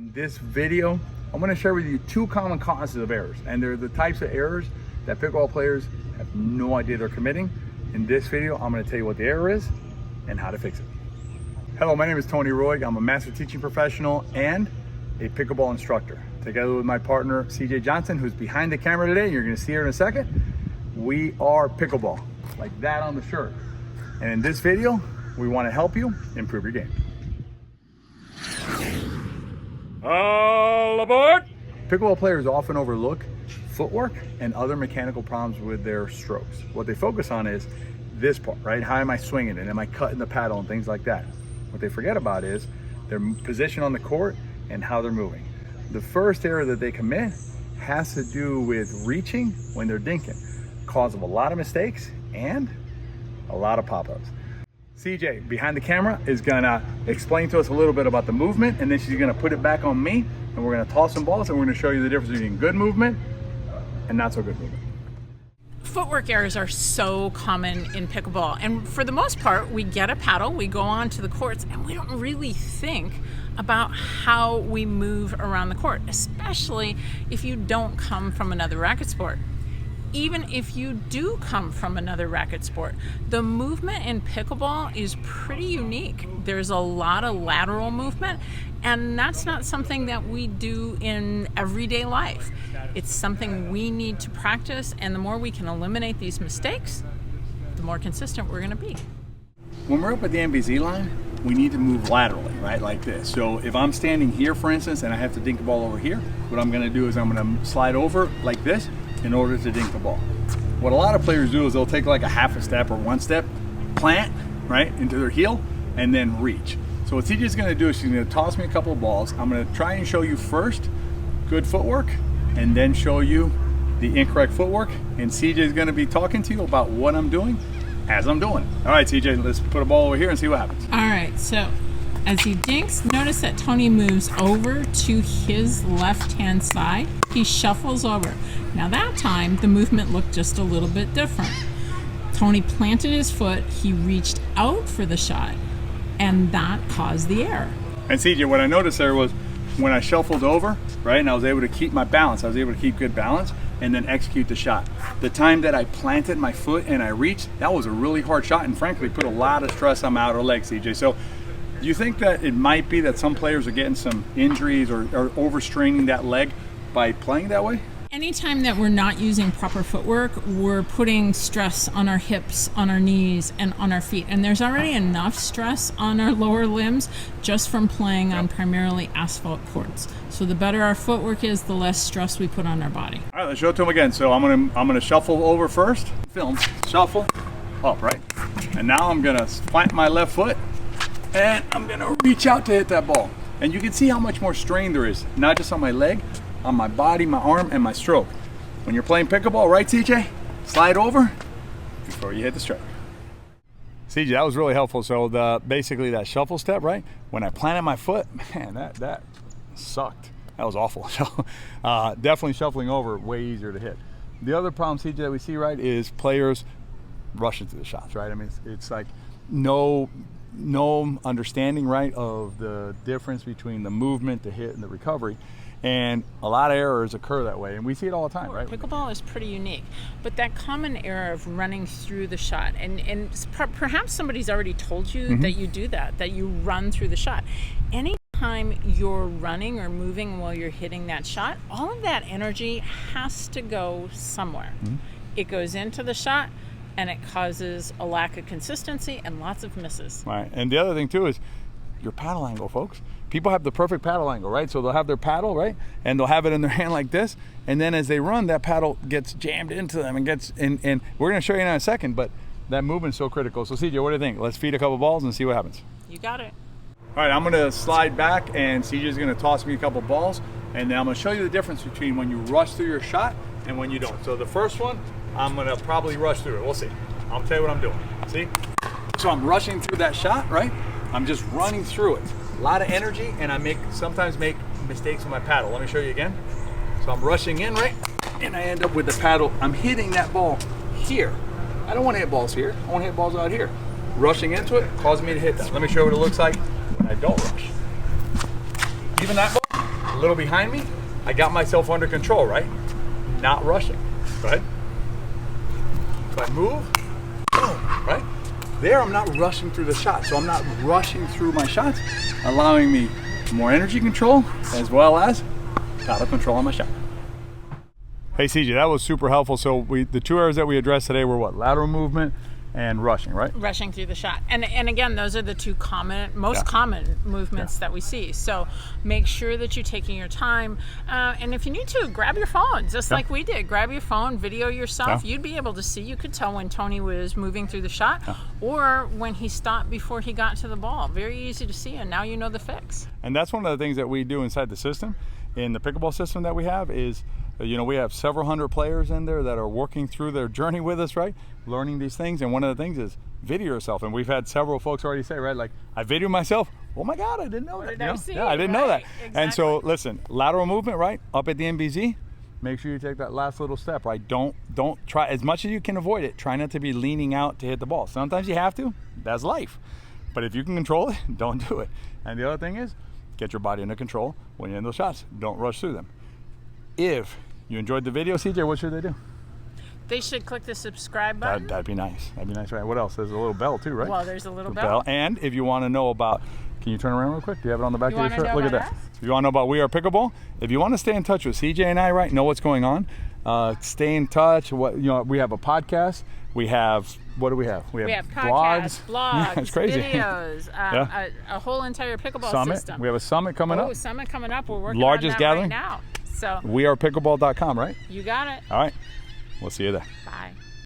In this video, I'm going to share with you two common causes of errors, and they're the types of errors that pickleball players have no idea they're committing. In this video, I'm going to tell you what the error is and how to fix it. Hello, my name is Tony Roig. I'm a master teaching professional and a pickleball instructor. Together with my partner, CJ Johnson, who's behind the camera today, you're going to see her in a second. We are Pickleball, like that on the shirt. And in this video, we want to help you improve your game. All aboard! Pickleball players often overlook footwork and other mechanical problems with their strokes. What they focus on is this part, right? How am I swinging it? Am I cutting the paddle and things like that? What they forget about is their position on the court and how they're moving. The first error that they commit has to do with reaching when they're dinking, cause of a lot of mistakes and a lot of pop-ups. CJ, behind the camera, is gonna explain to us a little bit about the movement, and then she's gonna put it back on me, and we're gonna toss some balls, and we're gonna show you the difference between good movement and not so good movement. Footwork errors are so common in pickleball, and for the most part, we get a paddle, we go on to the courts, and we don't really think about how we move around the court, especially if you don't come from another racket sport. Even if you do come from another racket sport, the movement in pickleball is pretty unique. There's a lot of lateral movement, and that's not something that we do in everyday life. It's something we need to practice, and the more we can eliminate these mistakes, the more consistent we're going to be. When we're up at the MVZ line, we need to move laterally, right, like this. So if I'm standing here, for instance, and I have to dink the ball over here, what I'm going to do is I'm going to slide over like this in order to dink the ball. What a lot of players do is they'll take like a half a step or one step, plant, right, into their heel, and then reach. So what CJ's gonna do is she's gonna toss me a couple of balls. I'm gonna try and show you first good footwork, and then show you the incorrect footwork. And CJ's gonna be talking to you about what I'm doing as I'm doing it. All right, CJ, let's put a ball over here and see what happens. All right, so as he dinks, notice that Tony moves over to his left-hand side. He shuffles over. Now that time, the movement looked just a little bit different. Tony planted his foot, he reached out for the shot, and that caused the error. And CJ, what I noticed there was when I shuffled over, right, and I was able to keep my balance, I was able to keep good balance, and then execute the shot. The time that I planted my foot and I reached, that was a really hard shot, and frankly, put a lot of stress on my outer leg, CJ. So, do you think that it might be that some players are getting some injuries or overstraining that leg by playing that way? Anytime that we're not using proper footwork, we're putting stress on our hips, on our knees, and on our feet. And there's already enough stress on our lower limbs just from playing on primarily asphalt courts. So the better our footwork is, the less stress we put on our body. All right, let's show it to them again. So I'm gonna shuffle over first, film, shuffle, up, right? And now I'm gonna plant my left foot, and I'm gonna reach out to hit that ball. And you can see how much more strain there is, not just on my leg, on my body, my arm, and my stroke. When you're playing pickleball, right, CJ? Slide over before you hit the stroke. CJ, that was really helpful. So basically that shuffle step, right? When I planted my foot, man, that sucked. That was awful. So definitely shuffling over, way easier to hit. The other problem, CJ, that we see, right, is players rushing to the shots, right? I mean, it's like no understanding, right, of the difference between the movement, the hit, and the recovery. And a lot of errors occur that way, and we see it all the time, right? Pickleball is pretty unique, but that common error of running through the shot, and perhaps somebody's already told you that you do that you run through the shot. Anytime you're running or moving while you're hitting that shot, all of that energy has to go somewhere. It goes into the shot, and it causes a lack of consistency and lots of misses. Right, and the other thing too is your paddle angle, folks. People have the perfect paddle angle, right? So they'll have their paddle, right? And they'll have it in their hand like this. And then as they run, that paddle gets jammed into them and and we're gonna show you in a second, but that movement's so critical. So CJ, what do you think? Let's feed a couple balls and see what happens. You got it. All right, I'm gonna slide back and CJ's gonna toss me a couple balls, and then I'm gonna show you the difference between when you rush through your shot and when you don't. So the first one, I'm gonna probably rush through it. We'll see. I'll tell you what I'm doing. See? So I'm rushing through that shot, right? I'm just running through it. A lot of energy, and I sometimes make mistakes with my paddle. Let me show you again. So I'm rushing in, right? And I end up with the paddle. I'm hitting that ball here. I don't want to hit balls here. I want to hit balls out here. Rushing into it caused me to hit that. Let me show you what it looks like when I don't rush. Even that ball, a little behind me, I got myself under control, right? Not rushing, right? If I move, boom, right? There, I'm not rushing through the shot. So I'm not rushing through my shots, allowing me more energy control as well as paddle control on my shot. Hey CJ, that was super helpful. So the two areas that we addressed today were what? Lateral movement and rushing, right? Rushing through the shot. And again, those are the two most common movements that we see. So make sure that you're taking your time. And if you need to, grab your phone, just like we did. Grab your phone, video yourself. You'd be able to see. You could tell when Tony was moving through the shot or when he stopped before he got to the ball. Very easy to see, and now you know the fix. And that's one of the things that we do inside the system, in the pickleball system that we have is, you know, we have several hundred players in there that are working through their journey with us, right? Learning these things. And one of the things is video yourself. And we've had several folks already say, right, like, I videoed myself. Oh my God, I didn't know that. Yeah, I didn't know that. Exactly. And so listen, lateral movement, right? Up at the MBZ, make sure you take that last little step, right? Don't try, as much as you can avoid it, try not to be leaning out to hit the ball. Sometimes you have to, that's life. But if you can control it, don't do it. And the other thing is, get your body under control when you're in those shots. Don't rush through them. If you enjoyed the video, CJ, what should they do? They should click the subscribe button. That'd be nice. That'd be nice, right? What else? There's a little bell too, right? Well, there's a little bell. And if you want to know about, can you turn around real quick? Do you have it on the back of your shirt? Look at that. Us? If you want to know about We Are Pickleball, if you want to stay in touch with CJ and I, right, know what's going on, stay in touch. We have a podcast. We have, what do we have? We have podcasts, blogs, it's crazy. videos, a whole entire pickleball summit. System. We have a summit coming up. Summit coming up. We're working Largest on that gathering right now. So WeArePickleball.com, right? You got it. All right. We'll see you there. Bye.